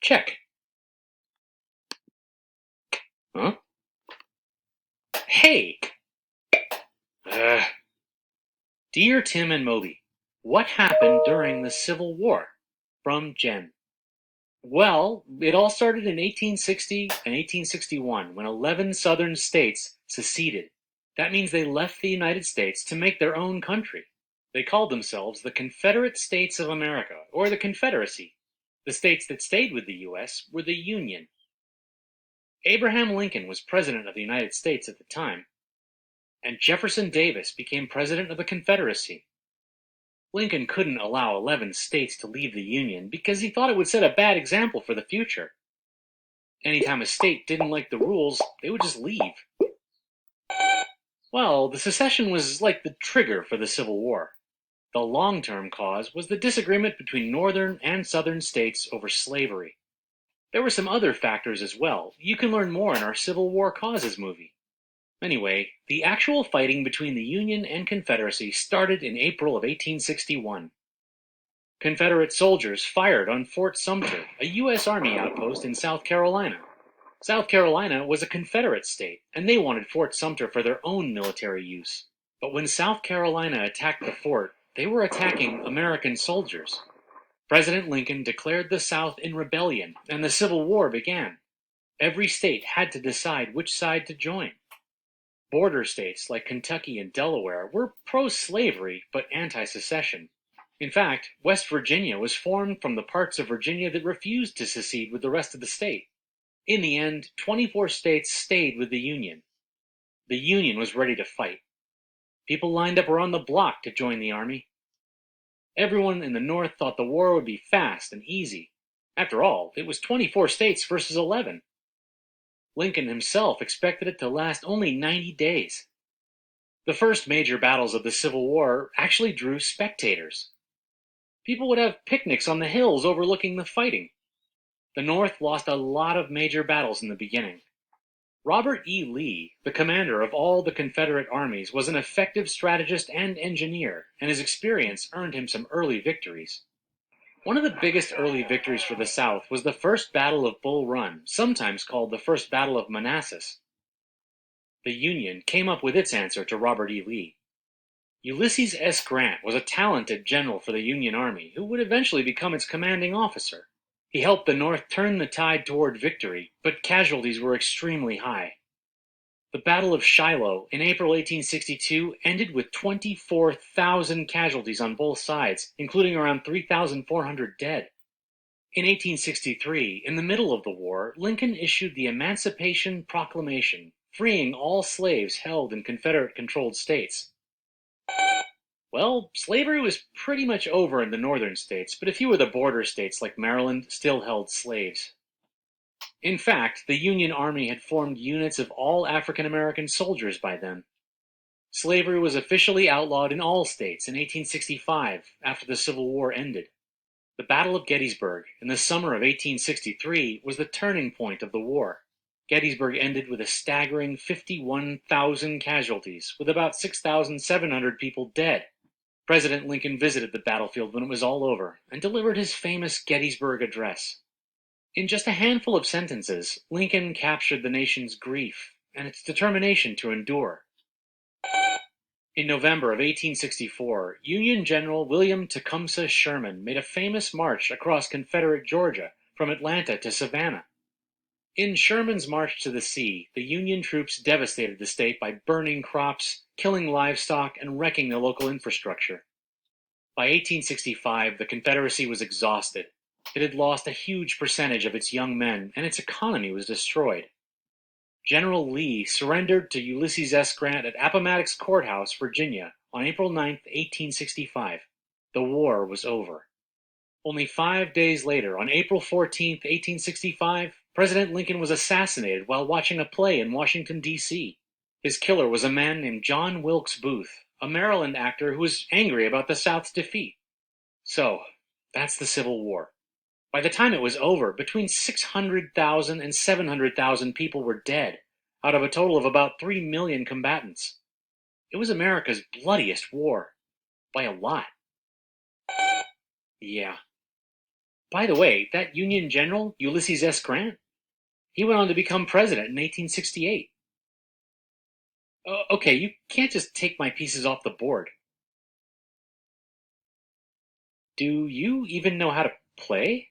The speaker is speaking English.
Check. Huh? Hey! Uh, Dear Tim and Moby, what happened during the Civil War? From Jen. Well, it all started in 1860 and 1861 when 11 southern states seceded. That means they left the United States to make their own country. They called themselves the Confederate States of America, or the Confederacy. The states that stayed with the U.S. were the Union. Abraham Lincoln was President of the United States at the time, and Jefferson Davis became President of the Confederacy. Lincoln couldn't allow 11 states to leave the Union because he thought it would set a bad example for the future. Anytime a state didn't like the rules, they would just leave. Well, the secession was like the trigger for the Civil War. The long-term cause was the disagreement between northern and southern states over slavery. There were some other factors as well. You can learn more in our Civil War Causes movie. Anyway, the actual fighting between the Union and Confederacy started in April of 1861. Confederate soldiers fired on Fort Sumter, a U.S. Army outpost in South Carolina. South Carolina was a Confederate state, and they wanted Fort Sumter for their own military use. But when South Carolina attacked the fort, they were attacking American soldiers. President Lincoln declared the South in rebellion, and the Civil War began. Every state had to decide which side to join. Border states like Kentucky and Delaware were pro-slavery but anti-secession. In fact, West Virginia was formed from the parts of Virginia that refused to secede with the rest of the state. In the end, 24 states stayed with the Union. The Union was ready to fight. People lined up around the block to join the Army. Everyone in the North thought the war would be fast and easy. After all, it was 24 states versus 11. Lincoln himself expected it to last only 90 days. The first major battles of the Civil War actually drew spectators. People would have picnics on the hills overlooking the fighting. The North lost a lot of major battles in the beginning. Robert E. Lee, the commander of all the Confederate armies, was an effective strategist and engineer, and his experience earned him some early victories. One of the biggest early victories for the South was the First Battle of Bull Run, sometimes called the First Battle of Manassas. The Union came up with its answer to Robert E. Lee. Ulysses S. Grant was a talented general for the Union Army who would eventually become its commanding officer. He helped the North turn the tide toward victory, but casualties were extremely high. The Battle of Shiloh in April 1862 ended with 24,000 casualties on both sides, including around 3,400 dead. In 1863, in the middle of the war, Lincoln issued the Emancipation Proclamation, freeing all slaves held in Confederate-controlled states. Well, slavery was pretty much over in the northern states, but a few of the border states like Maryland still held slaves. In fact, the Union Army had formed units of all African American soldiers by then. Slavery was officially outlawed in all states in 1865 after the Civil War ended. The Battle of Gettysburg in the summer of 1863 was the turning point of the war. Gettysburg ended with a staggering 51,000 casualties, with about 6,700 people dead. President Lincoln visited the battlefield when it was all over and delivered his famous Gettysburg Address. In just a handful of sentences, Lincoln captured the nation's grief and its determination to endure. In November of 1864, Union General William Tecumseh Sherman made a famous march across Confederate Georgia from Atlanta to Savannah. In Sherman's march to the sea, the Union troops devastated the state by burning crops, killing livestock, and wrecking the local infrastructure. By 1865, the Confederacy was exhausted. It had lost a huge percentage of its young men, and its economy was destroyed. General Lee surrendered to Ulysses S. Grant at Appomattox Courthouse, Virginia, on April 9, 1865. The war was over. Only 5 days later, on April 14, 1865, President Lincoln was assassinated while watching a play in Washington, D.C. His killer was a man named John Wilkes Booth, a Maryland actor who was angry about the South's defeat. So, that's the Civil War. By the time it was over, between 600,000 and 700,000 people were dead, out of a total of about 3 million combatants. It was America's bloodiest war. By a lot. Yeah. By the way, that Union general, Ulysses S. Grant, he went on to become president in 1868. Okay, you can't just take my pieces off the board. Do you even know how to play?